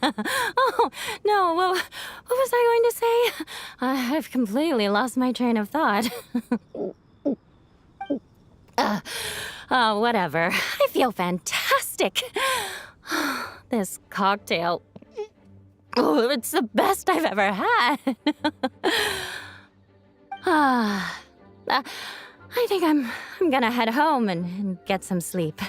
Oh, no, what was I going to say? I've completely lost my train of thought. Whatever. I feel fantastic. This cocktail. Oh, it's the best I've ever had. I think I'm gonna head home and get some sleep.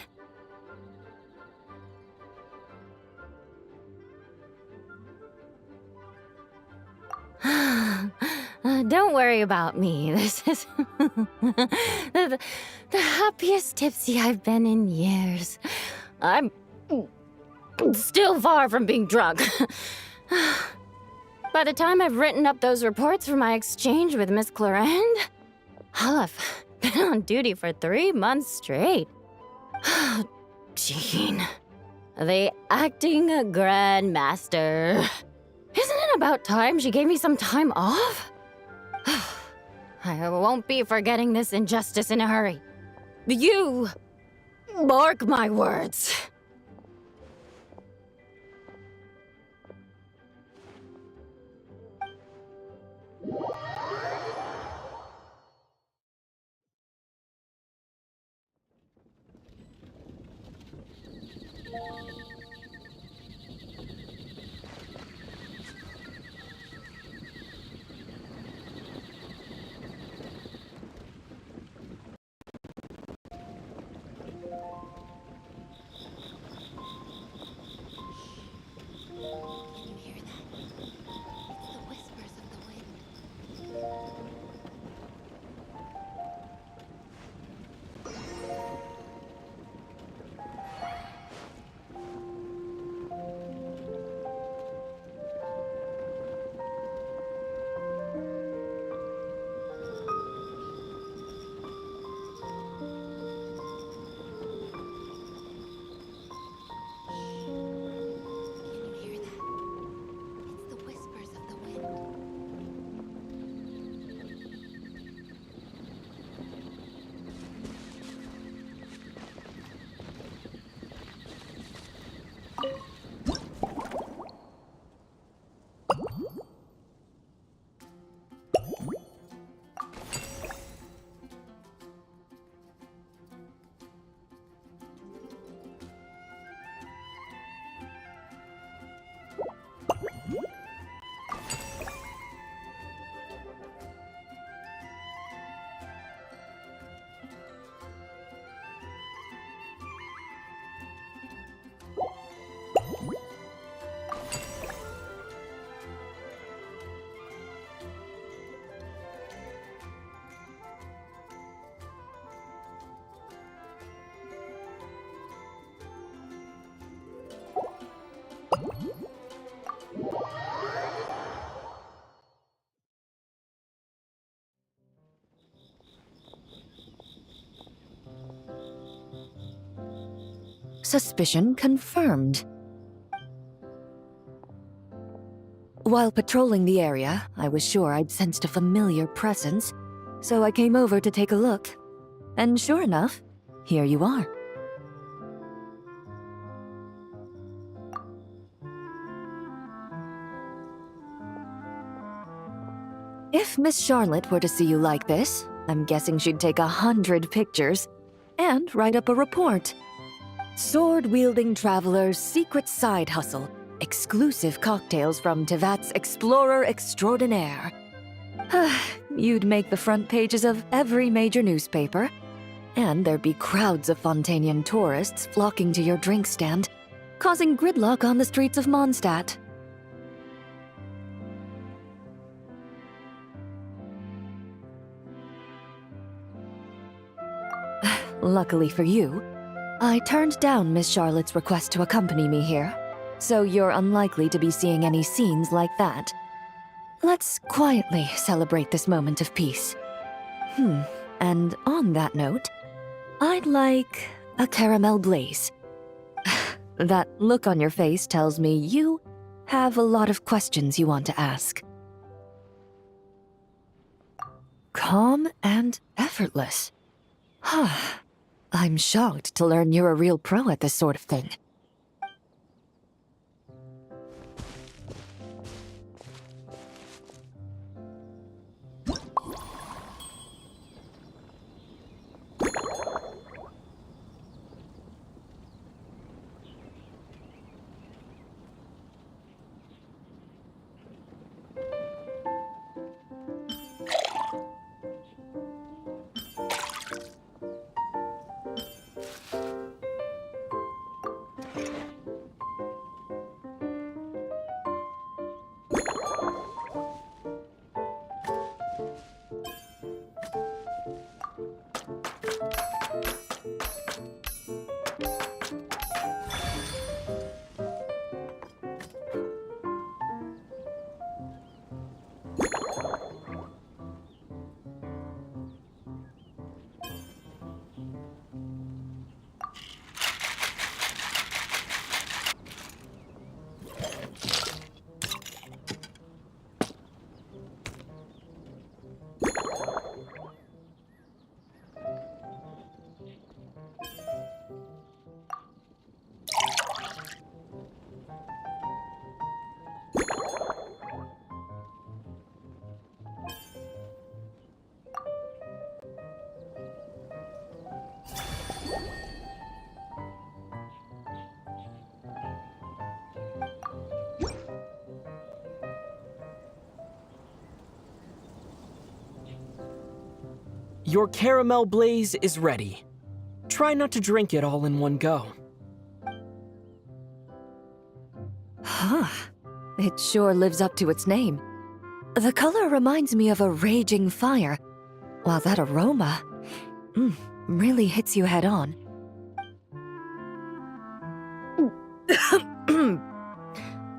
Don't worry about me. This is the happiest tipsy I've been in years. I'm still far from being drunk. By the time I've written up those reports for my exchange with Miss Clarend, I'll have been on duty for 3 months straight. Jean, the acting grandmaster. Isn't it about time she gave me some time off? I won't be forgetting this injustice in a hurry. You mark my words. Suspicion confirmed. While patrolling the area, I was sure I'd sensed a familiar presence, so I came over to take a look. And sure enough, here you are. If Miss Charlotte were to see you like this, I'm guessing she'd take 100 pictures and write up a report. Sword-wielding traveler's secret side hustle. Exclusive cocktails from Tevat's Explorer Extraordinaire. You'd make the front pages of every major newspaper. And there'd be crowds of Fontanian tourists flocking to your drink stand, causing gridlock on the streets of Mondstadt. Luckily for you, I turned down Miss Charlotte's request to accompany me here, so you're unlikely to be seeing any scenes like that. Let's quietly celebrate this moment of peace. And on that note, I'd like a caramel blaze. That look on your face tells me you have a lot of questions you want to ask. Calm and effortless. I'm shocked to learn you're a real pro at this sort of thing. Your caramel blaze is ready. Try not to drink it all in one go. Huh. It sure lives up to its name. The color reminds me of a raging fire, while that aroma really hits you head on.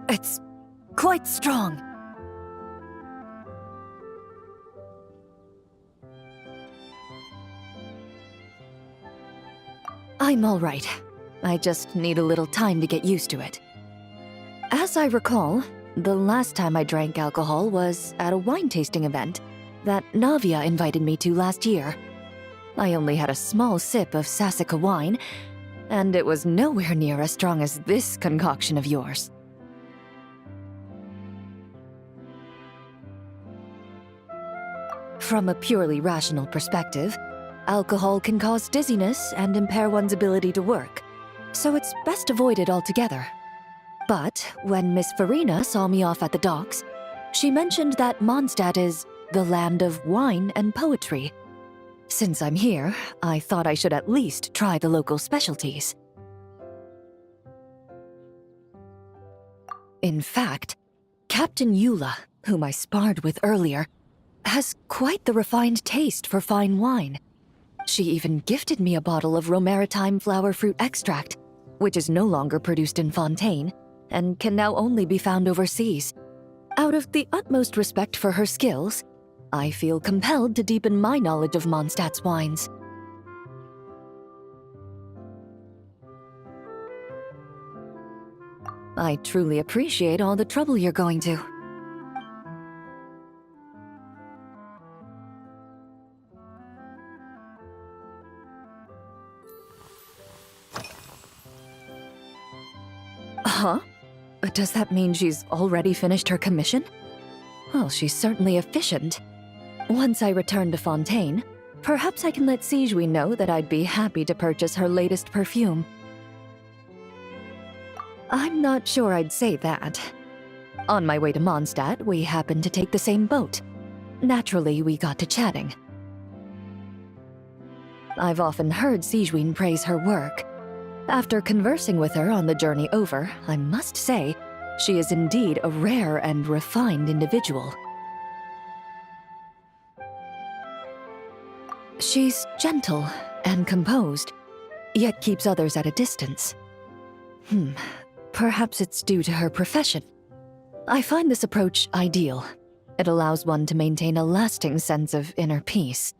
It's quite strong. I'm all right. I just need a little time to get used to it. As I recall, the last time I drank alcohol was at a wine tasting event that Navia invited me to last year. I only had a small sip of Sassica wine, and it was nowhere near as strong as this concoction of yours. From a purely rational perspective, alcohol can cause dizziness and impair one's ability to work, so it's best avoided altogether. But when Miss Farina saw me off at the docks, she mentioned that Mondstadt is the land of wine and poetry. Since I'm here, I thought I should at least try the local specialties. In fact, Captain Eula, whom I sparred with earlier, has quite the refined taste for fine wine. She even gifted me a bottle of Romaritime flower fruit extract, which is no longer produced in Fontaine, and can now only be found overseas. Out of the utmost respect for her skills, I feel compelled to deepen my knowledge of Mondstadt's wines. I truly appreciate all the trouble you're going to. Huh? Does that mean she's already finished her commission? Well, she's certainly efficient. Once I return to Fontaine, perhaps I can let Sigewinne know that I'd be happy to purchase her latest perfume. I'm not sure I'd say that. On my way to Mondstadt, we happened to take the same boat. Naturally, we got to chatting. I've often heard Sigewinne praise her work. After conversing with her on the journey over, I must say, she is indeed a rare and refined individual. She's gentle and composed, yet keeps others at a distance. Perhaps it's due to her profession. I find this approach ideal. It allows one to maintain a lasting sense of inner peace.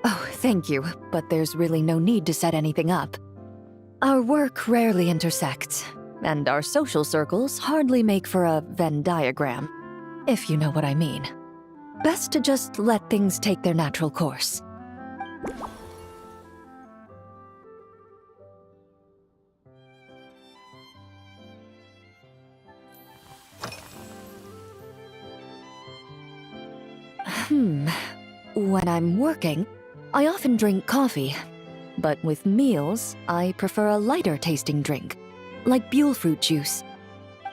Oh, thank you, but there's really no need to set anything up. Our work rarely intersects, and our social circles hardly make for a Venn diagram, if you know what I mean. Best to just let things take their natural course. When I'm working, I often drink coffee, but with meals, I prefer a lighter tasting drink, like Buell fruit juice.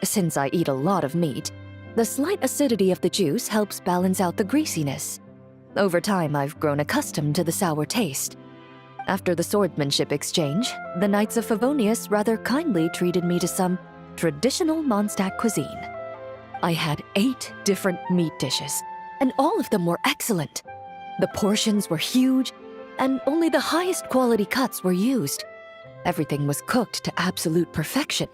Since I eat a lot of meat, the slight acidity of the juice helps balance out the greasiness. Over time, I've grown accustomed to the sour taste. After the swordsmanship exchange, the Knights of Favonius rather kindly treated me to some traditional Mondstadt cuisine. I had 8 different meat dishes, and all of them were excellent. The portions were huge, and only the highest quality cuts were used. Everything was cooked to absolute perfection.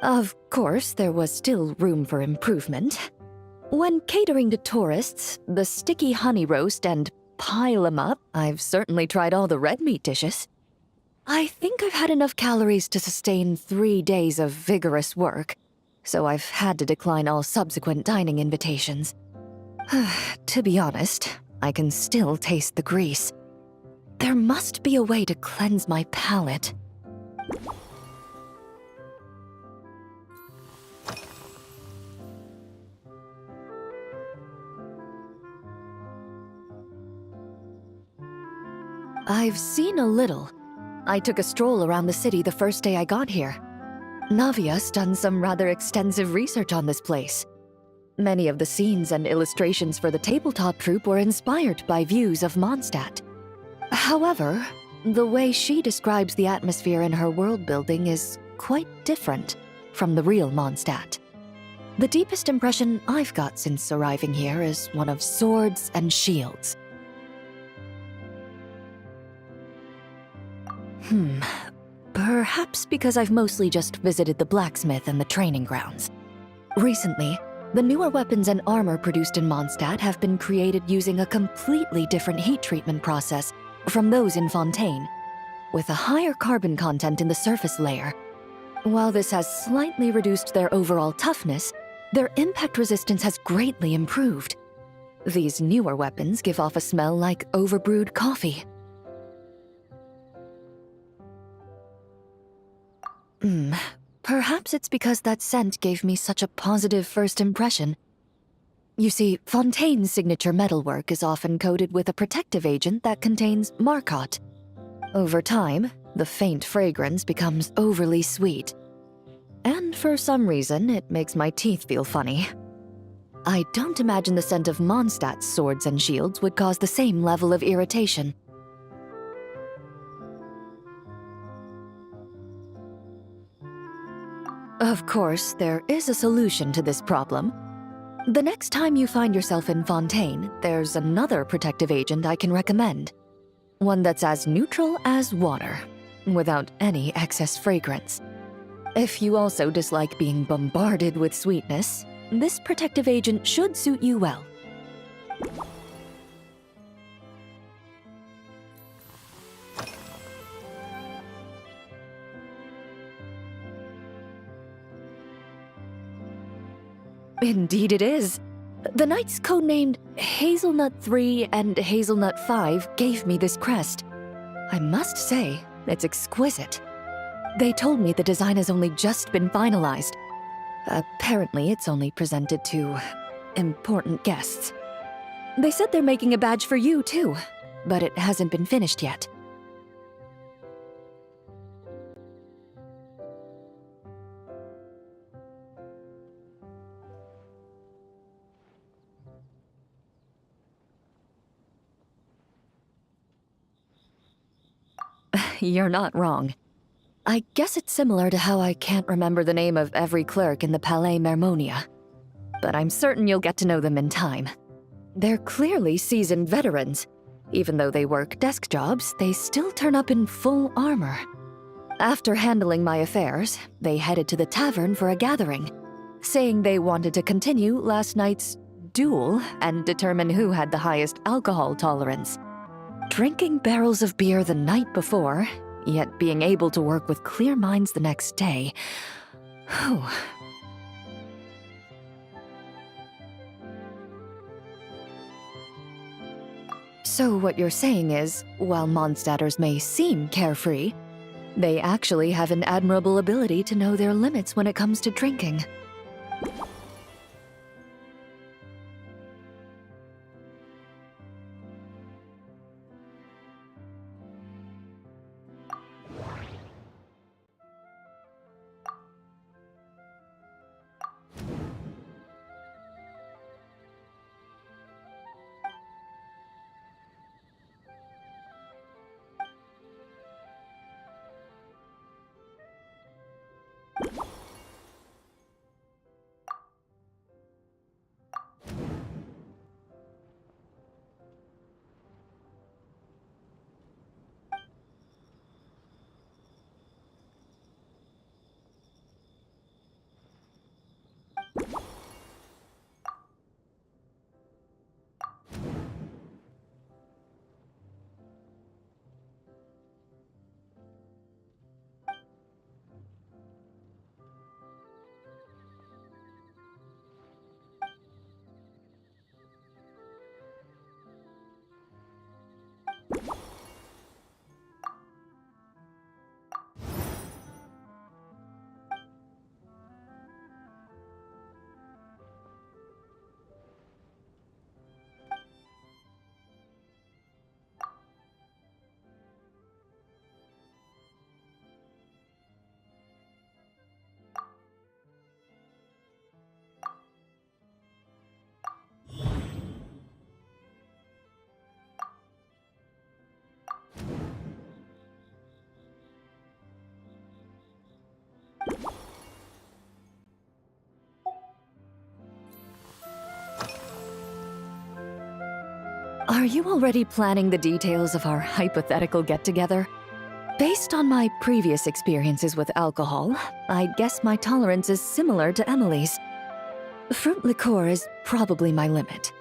Of course, there was still room for improvement. When catering to tourists, the sticky honey roast and pile 'em up, I've certainly tried all the red meat dishes. I think I've had enough calories to sustain 3 days of vigorous work, so I've had to decline all subsequent dining invitations. To be honest, I can still taste the grease. There must be a way to cleanse my palate. I've seen a little. I took a stroll around the city the first day I got here. Navia's done some rather extensive research on this place. Many of the scenes and illustrations for the tabletop troupe were inspired by views of Mondstadt. However, the way she describes the atmosphere in her world building is quite different from the real Mondstadt. The deepest impression I've got since arriving here is one of swords and shields. Perhaps because I've mostly just visited the blacksmith and the training grounds. Recently, the newer weapons and armor produced in Mondstadt have been created using a completely different heat treatment process from those in Fontaine, with a higher carbon content in the surface layer. While this has slightly reduced their overall toughness, their impact resistance has greatly improved. These newer weapons give off a smell like overbrewed coffee. Perhaps it's because that scent gave me such a positive first impression. You see, Fontaine's signature metalwork is often coated with a protective agent that contains Marcotte. Over time, the faint fragrance becomes overly sweet. And for some reason, it makes my teeth feel funny. I don't imagine the scent of Mondstadt's swords and shields would cause the same level of irritation. Of course, there is a solution to this problem. The next time you find yourself in Fontaine, there's another protective agent I can recommend. One that's as neutral as water, without any excess fragrance. If you also dislike being bombarded with sweetness, this protective agent should suit you well. Indeed it is. The knights codenamed Hazelnut 3 and Hazelnut 5 gave me this crest. I must say, it's exquisite. They told me the design has only just been finalized. Apparently, it's only presented to important guests. They said they're making a badge for you, too, but it hasn't been finished yet. You're not wrong. I guess it's similar to how I can't remember the name of every clerk in the Palais Mermonia. But I'm certain you'll get to know them in time. They're clearly seasoned veterans. Even though they work desk jobs, they still turn up in full armor. After handling my affairs, they headed to the tavern for a gathering, saying they wanted to continue last night's duel and determine who had the highest alcohol tolerance. Drinking barrels of beer the night before, yet being able to work with clear minds the next day. Whew. So what you're saying is, while Mondstadters may seem carefree, they actually have an admirable ability to know their limits when it comes to drinking. Are you already planning the details of our hypothetical get-together? Based on my previous experiences with alcohol, I'd guess my tolerance is similar to Emily's. Fruit liqueur is probably my limit.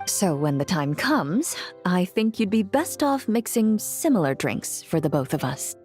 So when the time comes, I think you'd be best off mixing similar drinks for the both of us.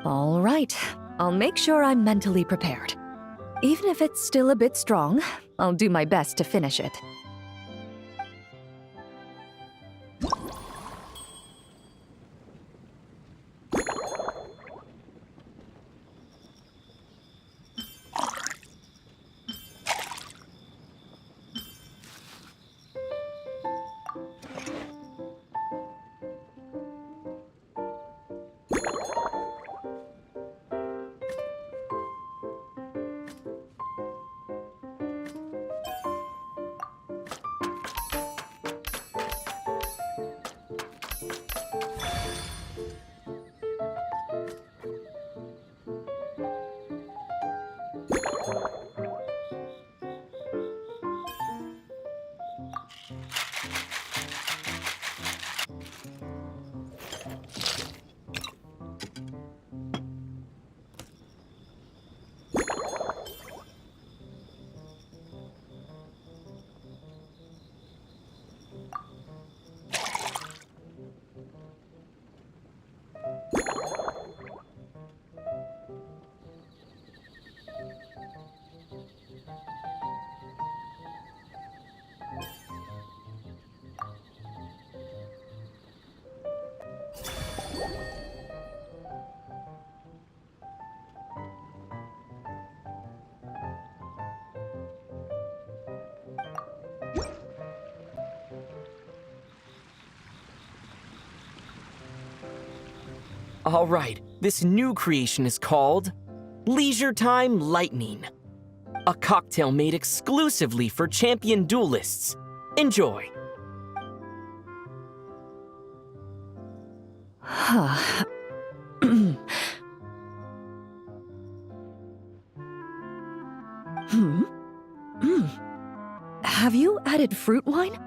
All right, I'll make sure I'm mentally prepared. Even if it's still a bit strong, I'll do my best to finish it. All right, this new creation is called Leisure Time Lightning. A cocktail made exclusively for champion duelists. Enjoy. Huh. Have you added fruit wine?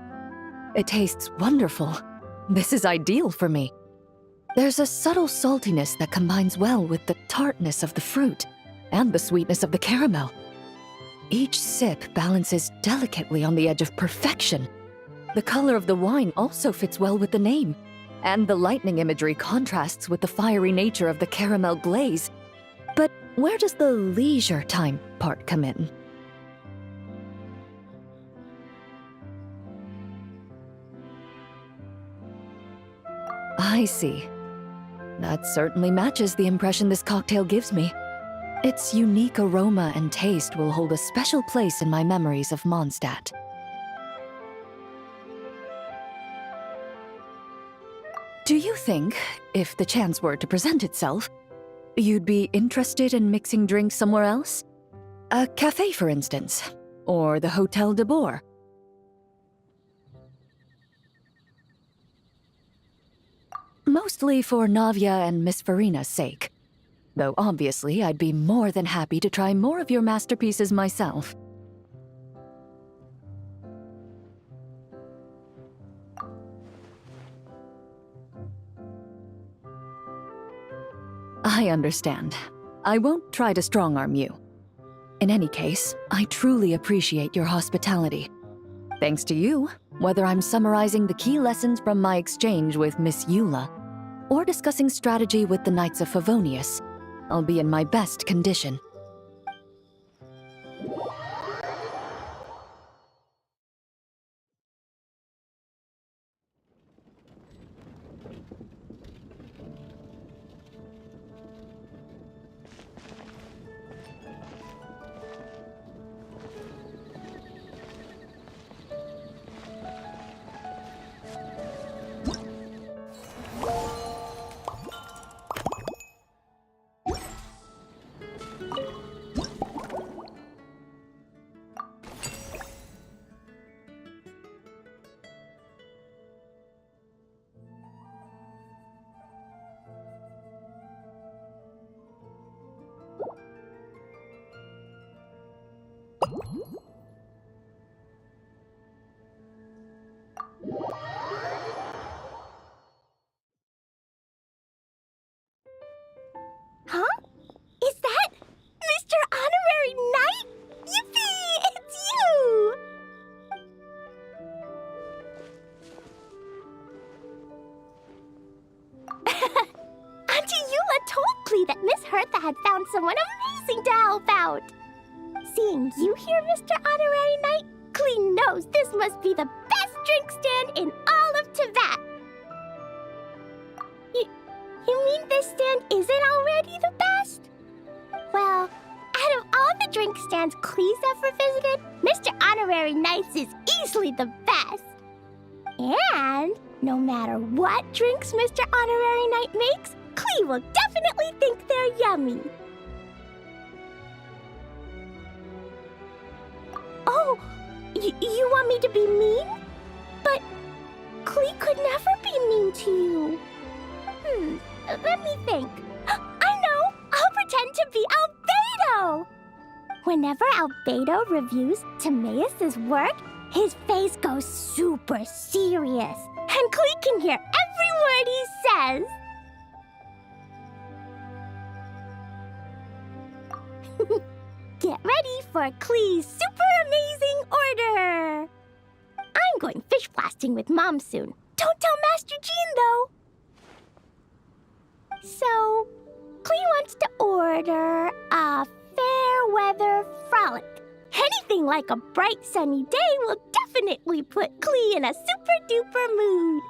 It tastes wonderful. This is ideal for me. There's a subtle saltiness that combines well with the tartness of the fruit and the sweetness of the caramel. Each sip balances delicately on the edge of perfection. The color of the wine also fits well with the name, and the lightning imagery contrasts with the fiery nature of the caramel glaze. But where does the leisure time part come in? I see. That certainly matches the impression this cocktail gives me. Its unique aroma and taste will hold a special place in my memories of Mondstadt. Do you think, if the chance were to present itself, you'd be interested in mixing drinks somewhere else? A cafe, for instance, or the Hotel de Boer? Mostly for Navia and Miss Farina's sake. Though obviously I'd be more than happy to try more of your masterpieces myself. I understand. I won't try to strong-arm you. In any case, I truly appreciate your hospitality. Thanks to you, whether I'm summarizing the key lessons from my exchange with Miss Eula, or discussing strategy with the Knights of Favonius, I'll be in my best condition. Huh? Is that Mr. Honorary Knight? Yippee! It's you! Auntie Eula told Klee that Miss Hertha had found someone amazing to help out. Seeing you here, Mr. Honorary Knight, Klee knows this must be the best drink stand in all of Tibet. You mean this stand isn't already the best? Well, out of all the drink stands Klee's ever visited, Mr. Honorary Knight's is easily the best. And no matter what drinks Mr. Honorary Knight makes, Klee will definitely think they're yummy. Oh, you want me to be mean? But Klee could never be mean to you. Let me think. I know! I'll pretend to be Albedo! Whenever Albedo reviews Timaeus' work, his face goes super serious, and Klee can hear every word he says. Get ready for Klee's super amazing order! I'm going fish blasting with Mom soon. Don't tell Master Jean, though! So, Klee wants to order a fair weather frolic. Anything like a bright sunny day will definitely put Klee in a super duper mood.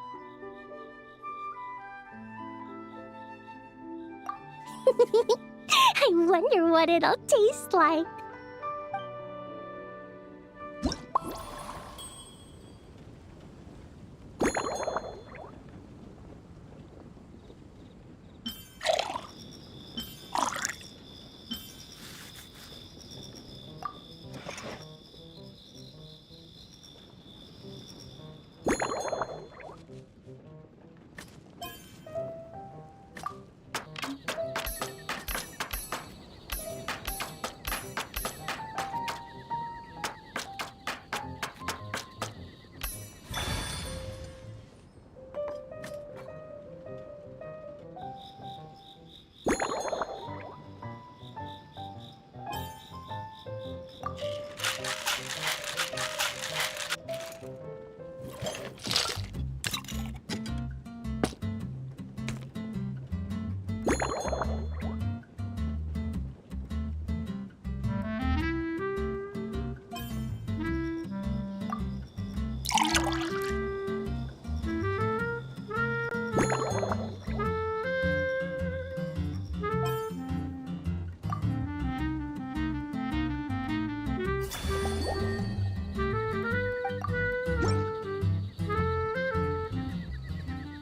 I wonder what it'll taste like.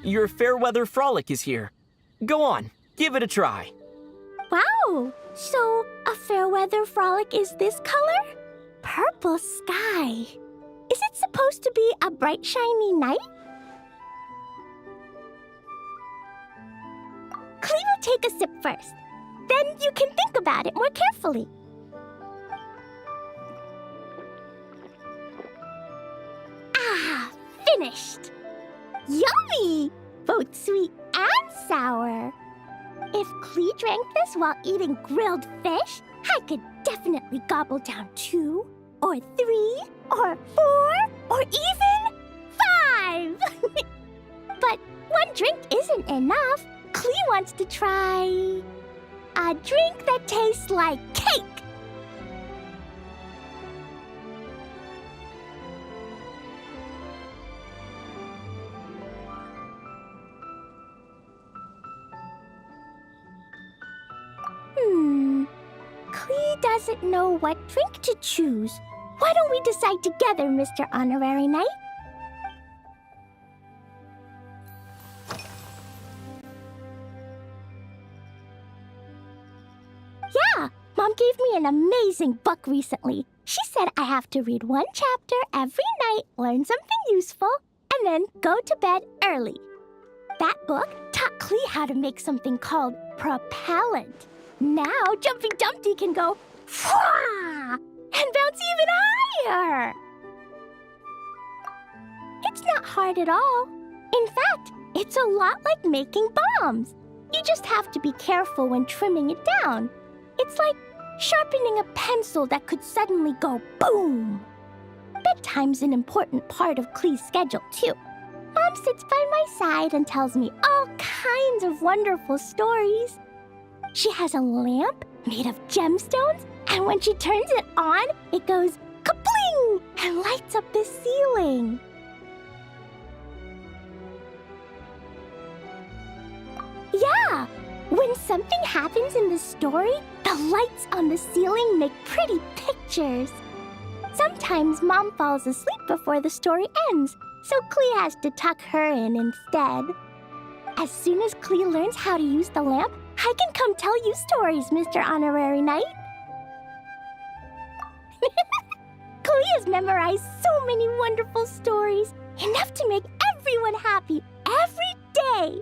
Your Fairweather Frolic is here. Go on, give it a try. Wow! So, a fair weather frolic is this color? Purple sky. Is it supposed to be a bright, shiny night? Klee will take a sip first. Then you can think about it more carefully. Ah, finished! Yummy! Both sweet and sour. If Klee drank this while eating grilled fish, I could definitely gobble down 2, or 3, or 4, or even 5! But one drink isn't enough. Klee wants to try a drink that tastes like cake. Klee doesn't know what drink to choose. Why don't we decide together, Mr. Honorary Knight? Yeah, Mom gave me an amazing book recently. She said I have to read one chapter every night, learn something useful, and then go to bed early. That book taught Klee how to make something called propellant. Now Jumpy Dumpty can go and bounce It's even higher! It's not hard at all. In fact, it's a lot like making bombs. You just have to be careful when trimming it down. It's like sharpening a pencil that could suddenly go boom. Bedtime's an important part of Klee's schedule, too. Mom sits by my side and tells me all kinds of wonderful stories. She has a lamp made of gemstones, and when she turns it on, it goes kapling and lights up the ceiling. Yeah, when something happens in the story, the lights on the ceiling make pretty pictures. Sometimes Mom falls asleep before the story ends, so Klee has to tuck her in instead. As soon as Klee learns how to use the lamp, I can come tell you stories, Mr. Honorary Knight. Klee has memorized so many wonderful stories, enough to make everyone happy every day.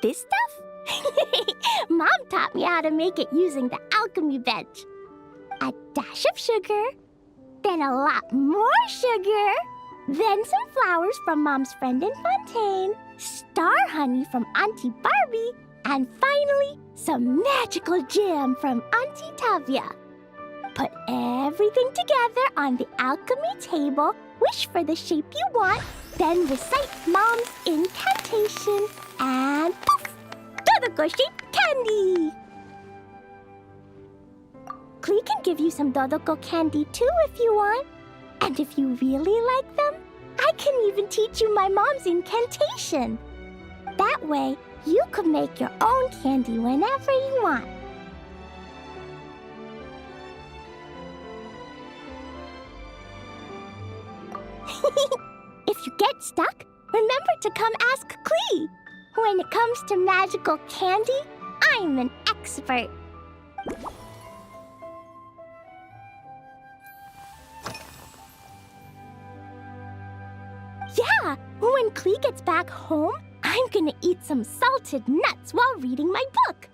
This stuff? Mom taught me how to make it using the alchemy bench. A dash of sugar, then a lot more sugar, then some flowers from Mom's friend in Fontaine, star honey from Auntie Barbie, and finally, some magical jam from Auntie Tavia. Put everything together on the alchemy table, wish for the shape you want, then recite Mom's incantation, and poof! Dodoko-shaped candy! Klee can give you some Dodoko candy too if you want. And if you really like them, I can even teach you my mom's incantation. That way, you could make your own candy whenever you want. If you get stuck, remember to come ask Klee. When it comes to magical candy, I'm an expert. Yeah, when Klee gets back home, I'm gonna eat some salted nuts while reading my book.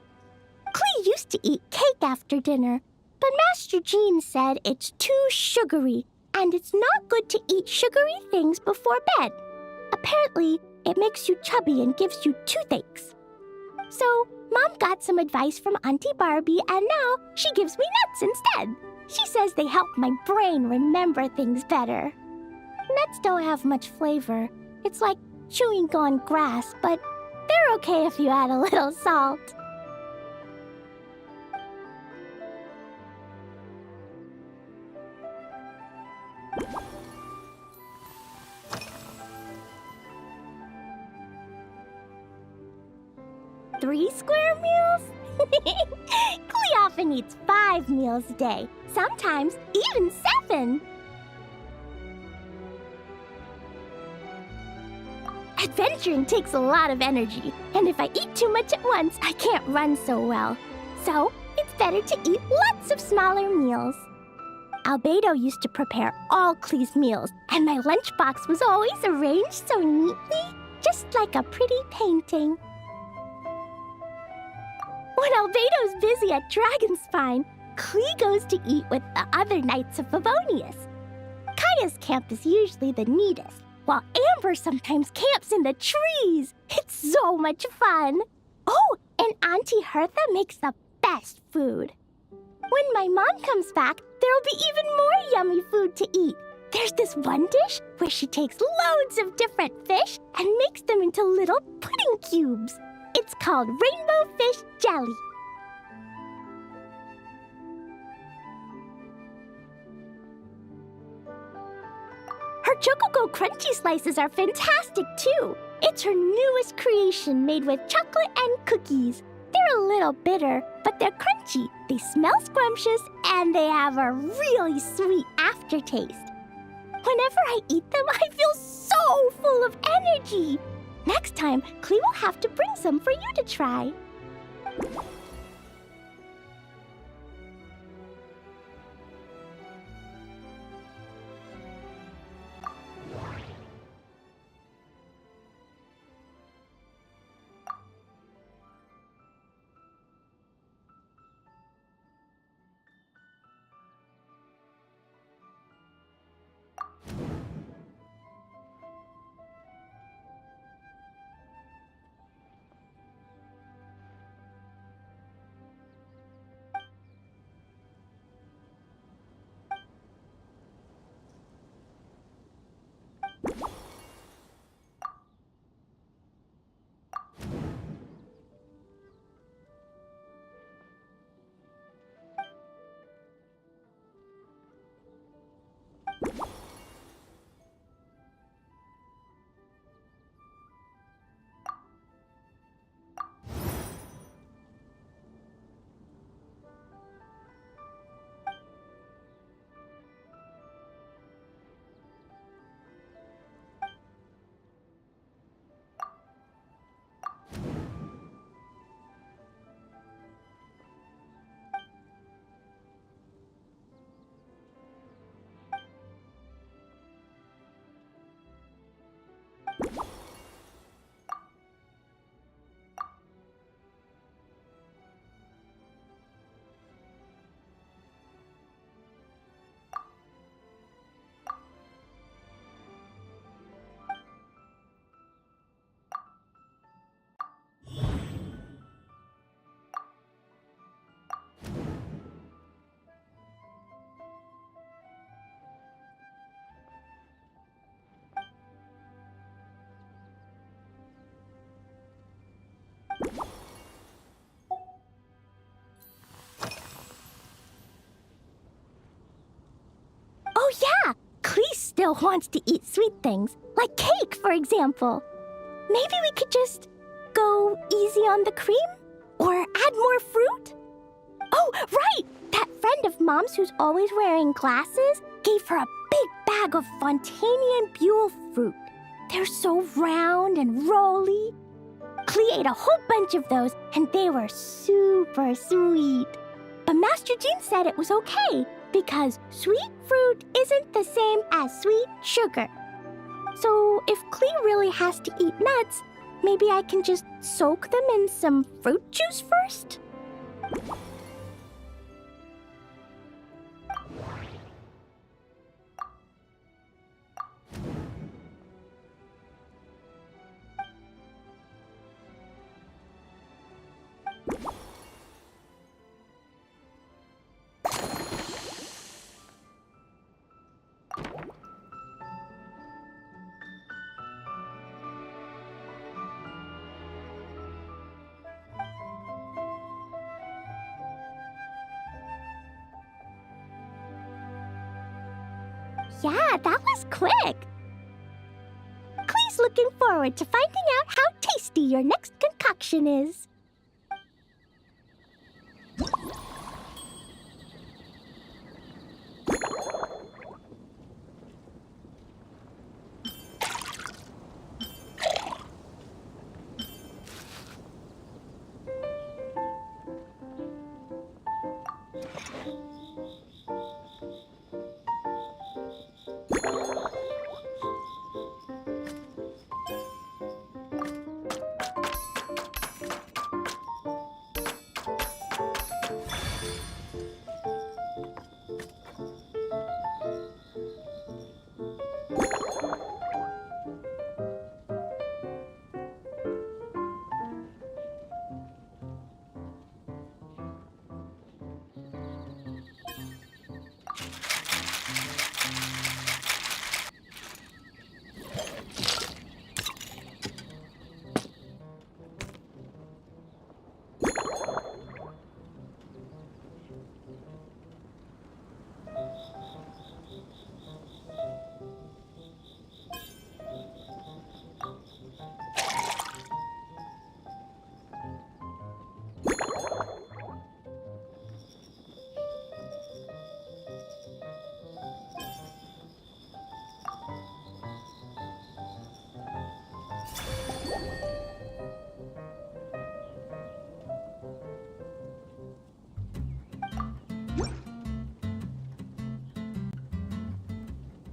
Klee used to eat cake after dinner, but Master Jean said it's too sugary, and it's not good to eat sugary things before bed. Apparently, it makes you chubby and gives you toothaches. So, Mom got some advice from Auntie Barbie, and now she gives me nuts instead. She says they help my brain remember things better. Nuts don't have much flavor. It's like chewing on grass, but they're okay if you add a little salt. Three square meals? Klee often eats 5 meals a day, sometimes even 7. Adventuring takes a lot of energy, and if I eat too much at once, I can't run so well. So, it's better to eat lots of smaller meals. Albedo used to prepare all Klee's meals, and my lunchbox was always arranged so neatly, just like a pretty painting. When Albedo's busy at Dragonspine, Klee goes to eat with the other Knights of Favonius. Kaya's camp is usually the neatest, while Amber sometimes camps in the trees. It's so much fun. Oh, and Auntie Hertha makes the best food. When my mom comes back, there'll be even more yummy food to eat. There's this one dish where she takes loads of different fish and makes them into little pudding cubes. It's called rainbow fish jelly. Her Chococo Crunchy Slices are fantastic too. It's her newest creation made with chocolate and cookies. They're a little bitter, but they're crunchy. They smell scrumptious, and they have a really sweet aftertaste. Whenever I eat them, I feel so full of energy. Next time, Klee will have to bring some for you to try. still wants to eat sweet things, like cake, for example. Maybe we could just go easy on the cream? Or add more fruit? Oh, right! That friend of Mom's who's always wearing glasses gave her a big bag of Fontanian Buell fruit. They're so round and rolly. Klee ate a whole bunch of those, and they were super sweet. But Master Jean said it was okay, because sweet fruit isn't the same as sweet sugar. So if Klee really has to eat nuts, maybe I can just soak them in some fruit juice first? Yeah, that was quick. Klee's looking forward to finding out how tasty your next concoction is.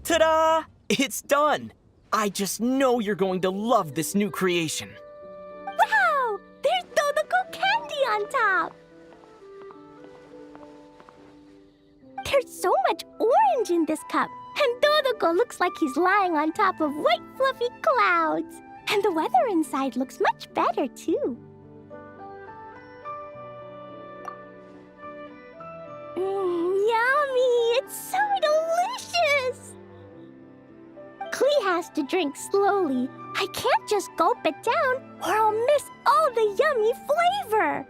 Ta-da! It's done! I just know you're going to love this new creation. Wow! There's Dodoko candy on top! There's so much orange in this cup, and Dodoko looks like he's lying on top of white fluffy clouds. And the weather inside looks much better, too. Yummy! It's so delicious! Klee has to drink slowly. I can't just gulp it down, or I'll miss all the yummy flavor.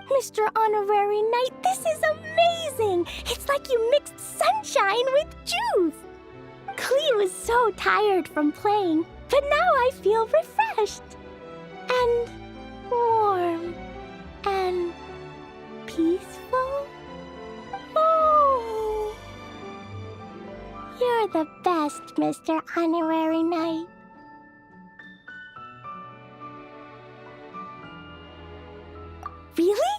Mr. Honorary Knight, this is amazing! It's like you mixed sunshine with juice! Klee was so tired from playing, but now I feel refreshed. And warm. And peaceful. Oh! You're the best, Mr. Honorary Knight. Really?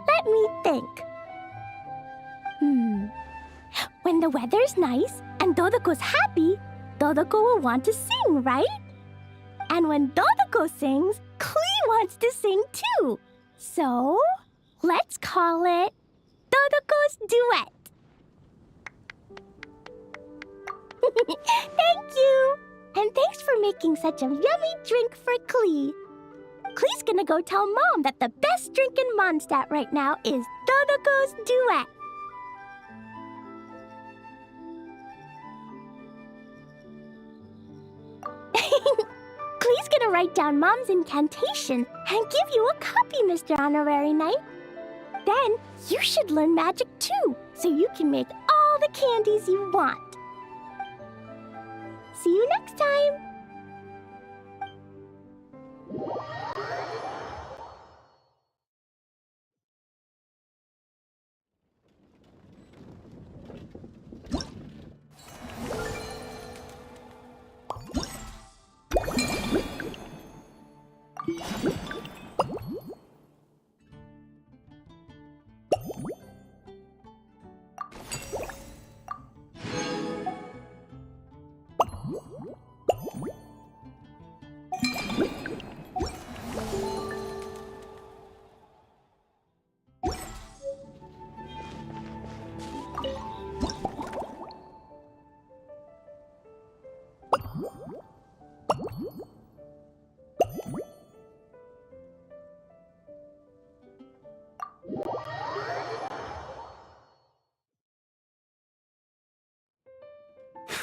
Let me think. When the weather's nice and Dodoko's happy, Dodoko will want to sing, right? And when Dodoko sings, Klee wants to sing too. So, let's call it Dodoko's Duet. Thank you! And thanks for making such a yummy drink for Klee. Klee's gonna go tell Mom that the best drink in Mondstadt right now is Dodoko's Duet. Klee's gonna write down Mom's incantation and give you a copy, Mr. Honorary Knight. Then you should learn magic too, so you can make all the candies you want. See you next time!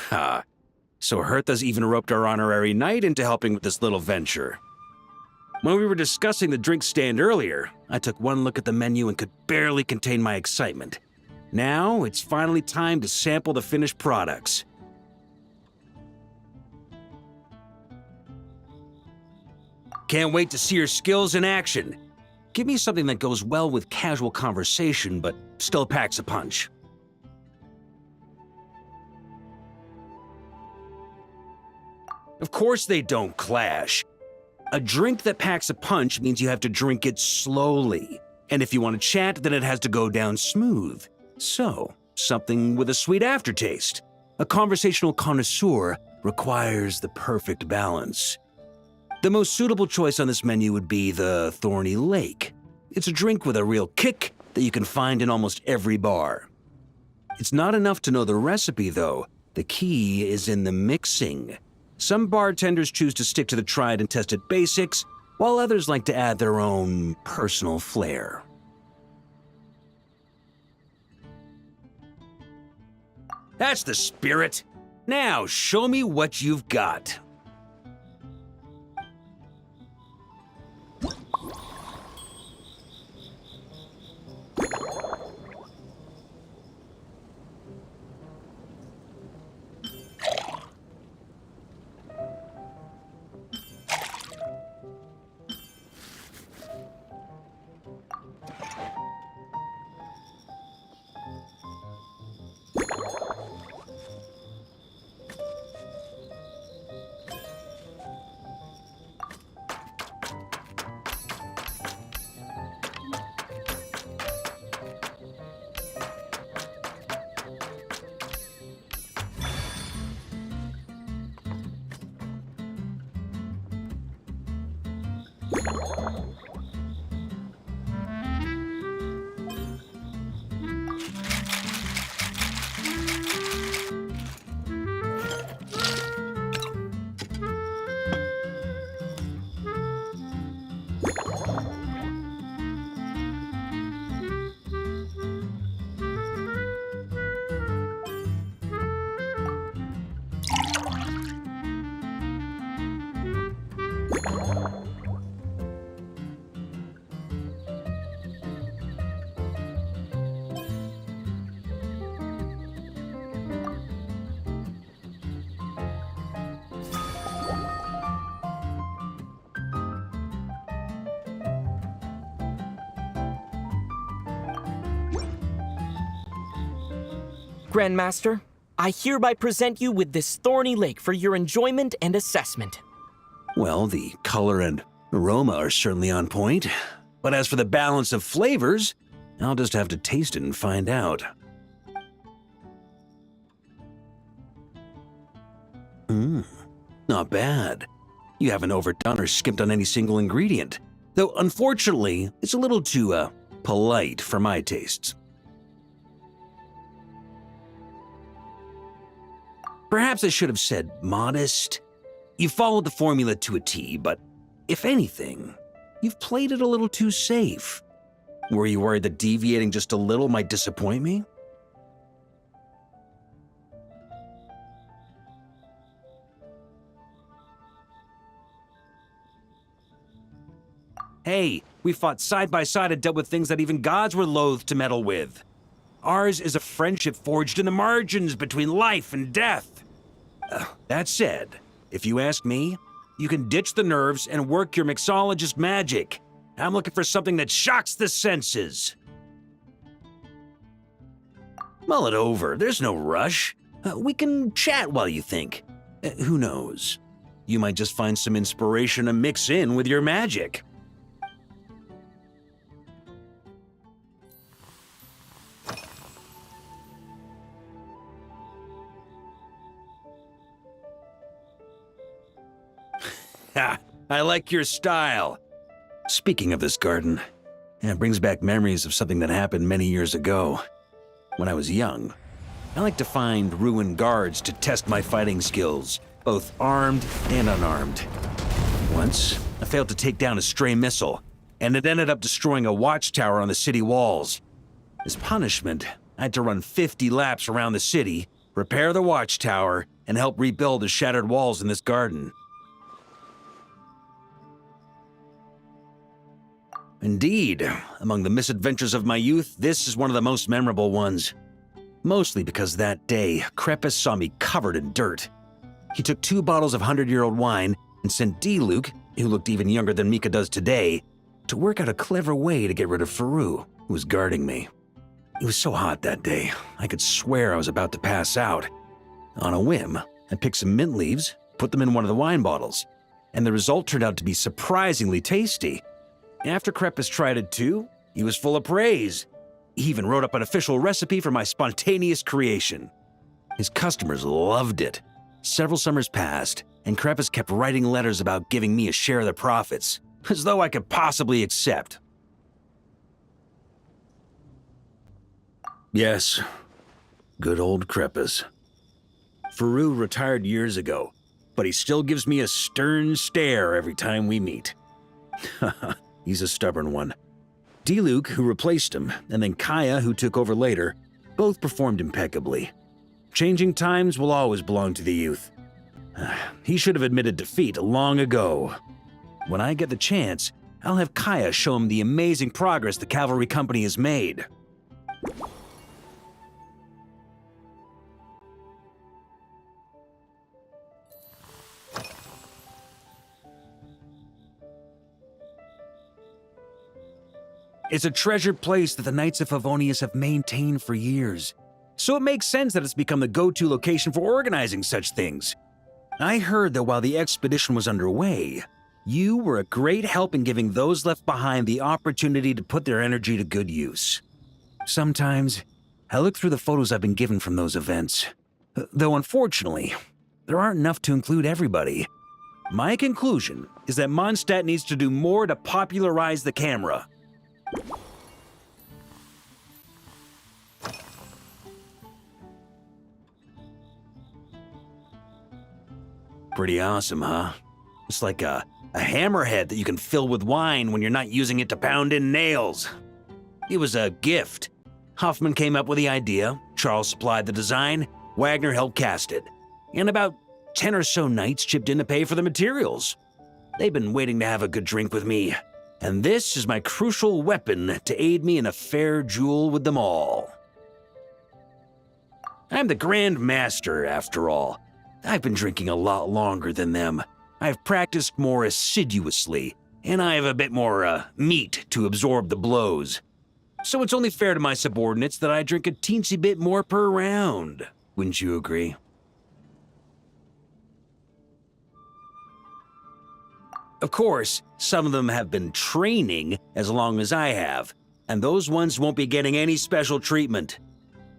Ha. So Hertha's even roped our honorary knight into helping with this little venture. When we were discussing the drink stand earlier, I took one look at the menu and could barely contain my excitement. Now, it's finally time to sample the finished products. Can't wait to see your skills in action. Give me something that goes well with casual conversation, but still packs a punch. Of course they don't clash. A drink that packs a punch means you have to drink it slowly. And if you want to chat, then it has to go down smooth. So, something with a sweet aftertaste. A conversational connoisseur requires the perfect balance. The most suitable choice on this menu would be the Thorny Lake. It's a drink with a real kick that you can find in almost every bar. It's not enough to know the recipe, though. The key is in the mixing. Some bartenders choose to stick to the tried and tested basics, while others like to add their own personal flair. That's the spirit. Now, show me what you've got. Grandmaster, I hereby present you with this Thorny Lake for your enjoyment and assessment. Well, the color and aroma are certainly on point. But as for the balance of flavors, I'll just have to taste it and find out. Not bad. You haven't overdone or skimped on any single ingredient. Though, unfortunately, it's a little too, polite for my tastes. Perhaps I should have said modest. You followed the formula to a T, but if anything, you've played it a little too safe. Were you worried that deviating just a little might disappoint me? Hey, we fought side by side and dealt with things that even gods were loath to meddle with. Ours is a friendship forged in the margins between life and death. That said, if you ask me, you can ditch the nerves and work your mixologist magic. I'm looking for something that shocks the senses. Mull it over. There's no rush. We can chat while you think. Who knows? You might just find some inspiration to mix in with your magic. Ha! I like your style. Speaking of this garden, it brings back memories of something that happened many years ago. When I was young, I liked to find ruined guards to test my fighting skills, both armed and unarmed. Once, I failed to take down a stray missile, and it ended up destroying a watchtower on the city walls. As punishment, I had to run 50 laps around the city, repair the watchtower, and help rebuild the shattered walls in this garden. Indeed, among the misadventures of my youth, this is one of the most memorable ones. Mostly because that day, Krepus saw me covered in dirt. He took 2 bottles of 100-year-old wine and sent D-Luke, who looked even younger than Mika does today, to work out a clever way to get rid of Faru, who was guarding me. It was so hot that day, I could swear I was about to pass out. On a whim, I picked some mint leaves, put them in one of the wine bottles, and the result turned out to be surprisingly tasty. After Krepus tried it too, he was full of praise. He even wrote up an official recipe for my spontaneous creation. His customers loved it. Several summers passed, and Krepus kept writing letters about giving me a share of the profits, as though I could possibly accept. Yes, good old Krepus. Faru retired years ago, but he still gives me a stern stare every time we meet. He's a stubborn one. D-Luke, who replaced him, and then Kaya, who took over later, both performed impeccably. Changing times will always belong to the youth. He should have admitted defeat long ago. When I get the chance, I'll have Kaya show him the amazing progress the cavalry company has made. It's a treasured place that the Knights of Favonius have maintained for years, so it makes sense that it's become the go-to location for organizing such things. I heard that while the expedition was underway, you were a great help in giving those left behind the opportunity to put their energy to good use. Sometimes, I look through the photos I've been given from those events, though unfortunately, there aren't enough to include everybody. My conclusion is that Mondstadt needs to do more to popularize the camera. Pretty awesome, huh? It's like a hammerhead that you can fill with wine when you're not using it to pound in nails. It was a gift. Hoffman came up with the idea, Charles supplied the design, Wagner helped cast it, and about 10 or so knights chipped in to pay for the materials. They've been waiting to have a good drink with me, and this is my crucial weapon to aid me in a fair duel with them all. I'm the Grand Master, after all. I've been drinking a lot longer than them. I've practiced more assiduously, and I have a bit more, meat to absorb the blows. So it's only fair to my subordinates that I drink a teensy bit more per round. Wouldn't you agree? Of course, some of them have been training as long as I have, and those ones won't be getting any special treatment.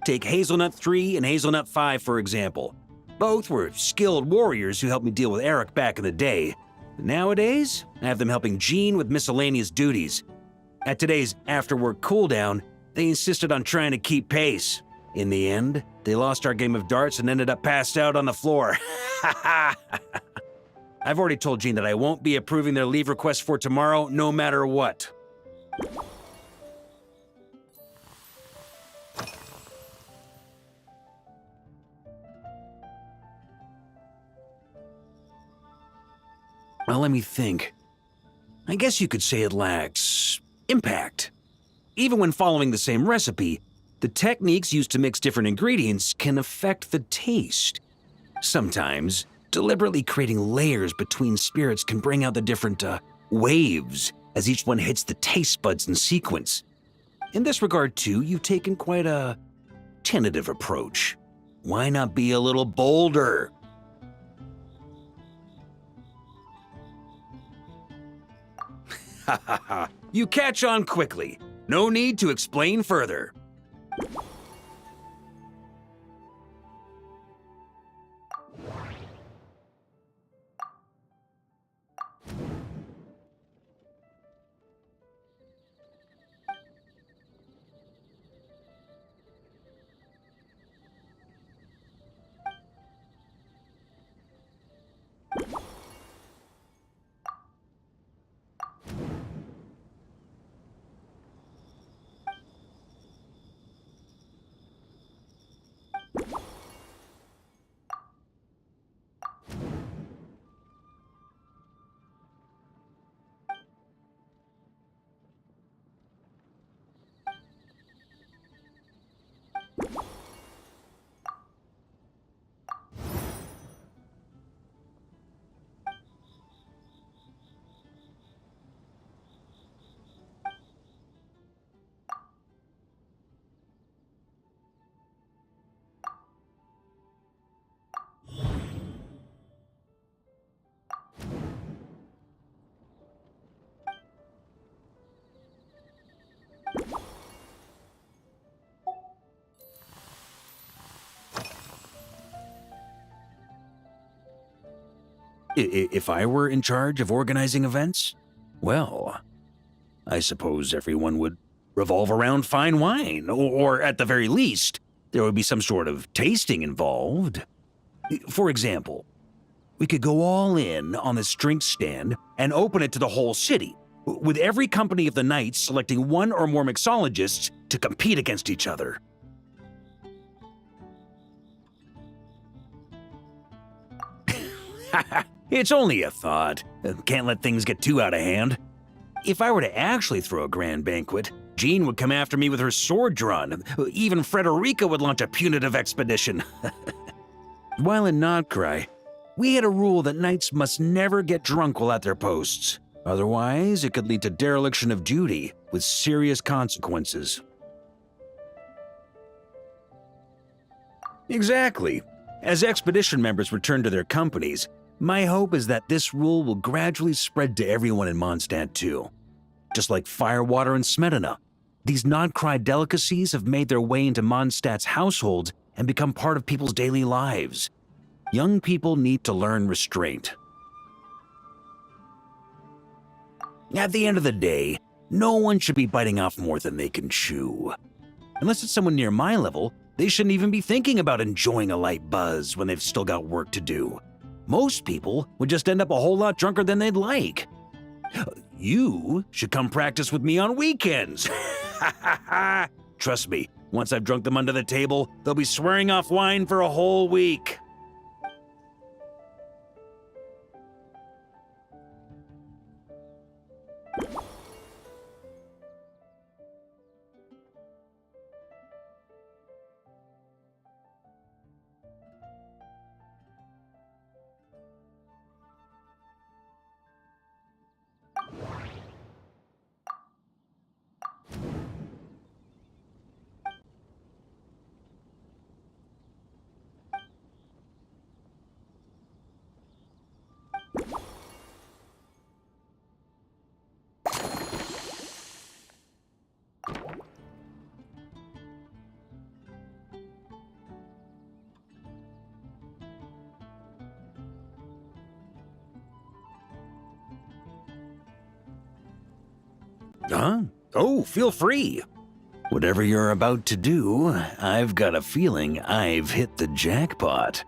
Take Hazelnut 3 and Hazelnut 5, for example. Both were skilled warriors who helped me deal with Eric back in the day. Nowadays, I have them helping Jean with miscellaneous duties. At today's after-work cooldown, they insisted on trying to keep pace. In the end, they lost our game of darts and ended up passed out on the floor. I've already told Jean that I won't be approving their leave request for tomorrow, no matter what. Well, let me think. I guess you could say it lacks impact. Even when following the same recipe, the techniques used to mix different ingredients can affect the taste. Sometimes, deliberately creating layers between spirits can bring out the different waves as each one hits the taste buds in sequence. In this regard, too, you've taken quite a tentative approach. Why not be a little bolder? Ha ha ha. You catch on quickly. No need to explain further. If I were in charge of organizing events, well, I suppose everyone would revolve around fine wine, or at the very least, there would be some sort of tasting involved. For example, we could go all in on this drink stand and open it to the whole city, with every company of the night selecting one or more mixologists to compete against each other. It's only a thought. Can't let things get too out of hand. If I were to actually throw a grand banquet, Jean would come after me with her sword drawn. Even Frederica would launch a punitive expedition. While in Notcry, we had a rule that knights must never get drunk while at their posts. Otherwise, it could lead to dereliction of duty with serious consequences. Exactly. As expedition members return to their companies, my hope is that this rule will gradually spread to everyone in Mondstadt too. Just like firewater and smetana, these Notcry delicacies have made their way into Mondstadt's households and become part of people's daily lives. Young people need to learn restraint. At the end of the day, no one should be biting off more than they can chew. Unless it's someone near my level, they shouldn't even be thinking about enjoying a light buzz when they've still got work to do. Most people would just end up a whole lot drunker than they'd like. You should come practice with me on weekends. Trust me, once I've drunk them under the table, they'll be swearing off wine for a whole week. Huh? Oh, feel free. Whatever you're about to do, I've got a feeling I've hit the jackpot.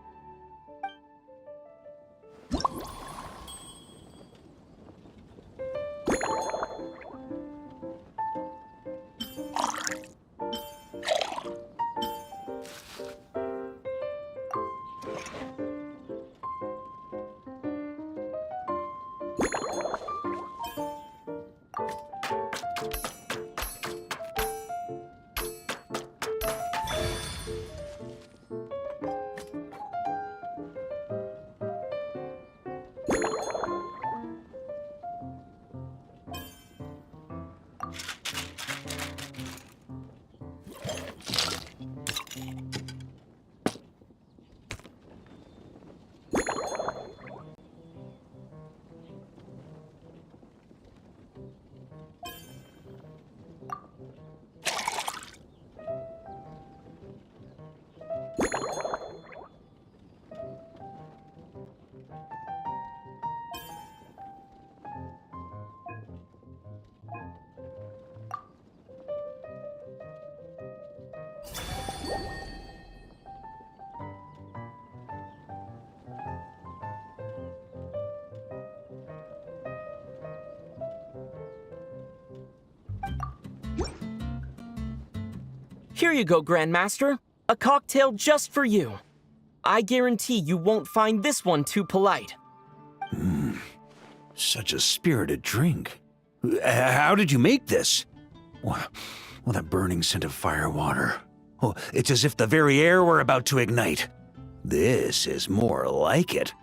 Here you go, Grandmaster. A cocktail just for you. I guarantee you won't find this one too polite. Such a spirited drink. How did you make this? Well, that burning scent of firewater. Oh, it's as if the very air were about to ignite. This is more like it.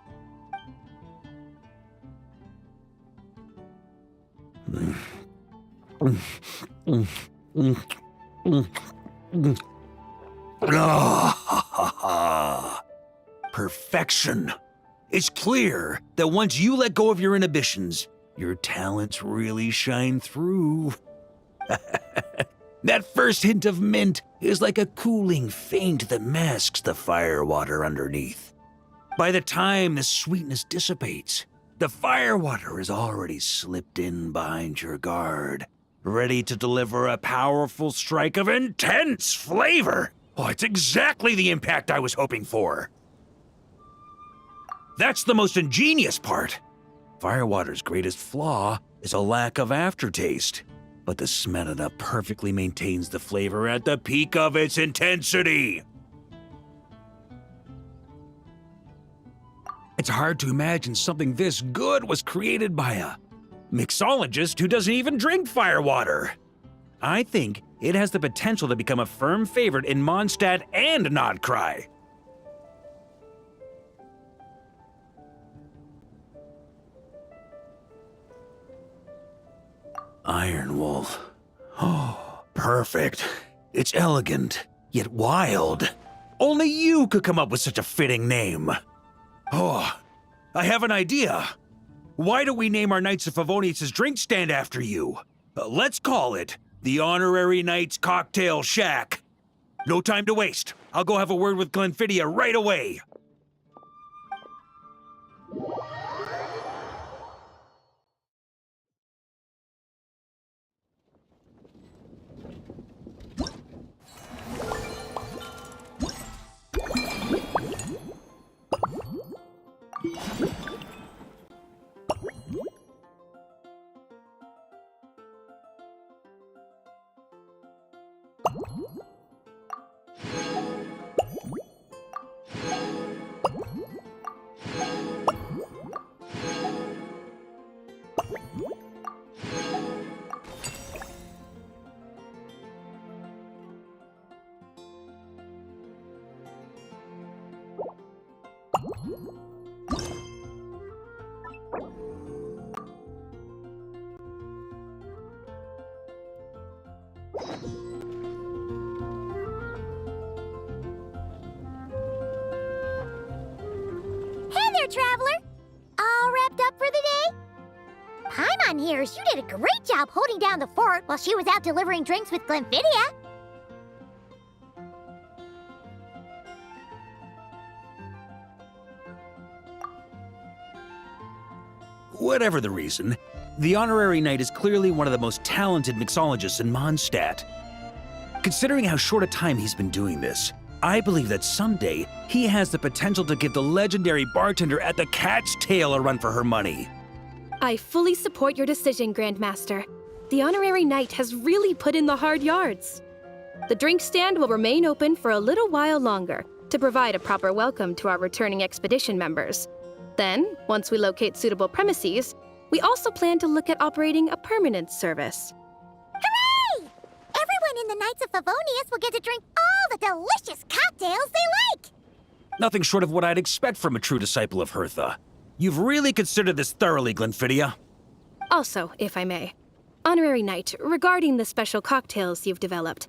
Perfection. It's clear that once you let go of your inhibitions, your talents really shine through. That first hint of mint is like a cooling feint that masks the firewater underneath. By the time the sweetness dissipates, the firewater is already slipped in behind your guard, ready to deliver a powerful strike of intense flavor. Oh, it's exactly the impact I was hoping for. That's the most ingenious part. Firewater's greatest flaw is a lack of aftertaste, but the Smetana perfectly maintains the flavor at the peak of its intensity. It's hard to imagine something this good was created by a mixologist who doesn't even drink firewater. I think it has the potential to become a firm favorite in Mondstadt and Nodcry. Iron Wolf. Oh, perfect. It's elegant, yet wild. Only you could come up with such a fitting name. Oh, I have an idea. Why don't we name our Knights of Favonius' drink stand after you? Let's call it the Honorary Knights Cocktail Shack. No time to waste. I'll go have a word with Glenfiddia right away. Traveler, all wrapped up for the day? Paimon hears you did a great job holding down the fort while she was out delivering drinks with Glenfiddia. Whatever the reason, the Honorary Knight is clearly one of the most talented mixologists in Mondstadt. Considering how short a time he's been doing this, I believe that someday he has the potential to give the legendary bartender at the Cat's Tail a run for her money. I fully support your decision, Grandmaster. The Honorary Knight has really put in the hard yards. The drink stand will remain open for a little while longer to provide a proper welcome to our returning expedition members. Then, once we locate suitable premises, we also plan to look at operating a permanent service. Hooray! Everyone in the Knights of Favonius will get to drink all the delicious cocktails they like! Nothing short of what I'd expect from a true disciple of Hertha. You've really considered this thoroughly, Glenfiddia. Also, if I may, Honorary Knight, regarding the special cocktails you've developed,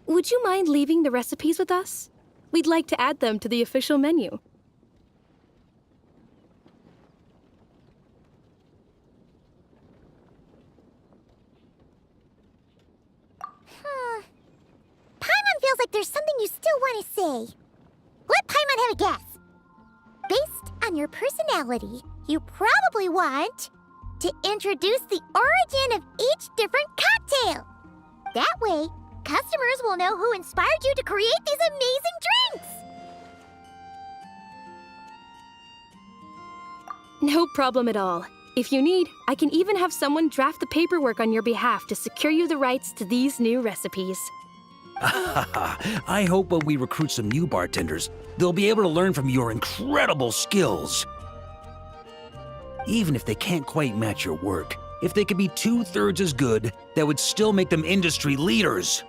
would you mind leaving the recipes with us? We'd like to add them to the official menu. Paimon feels like there's something you still want to say. Let Paimon have a guess. Based on your personality, you probably want to introduce the origin of each different cocktail. That way, customers will know who inspired you to create these amazing drinks. No problem at all. If you need, I can even have someone draft the paperwork on your behalf to secure you the rights to these new recipes. I hope when we recruit some new bartenders, they'll be able to learn from your incredible skills. Even if they can't quite match your work, if they could be 2/3 as good, that would still make them industry leaders.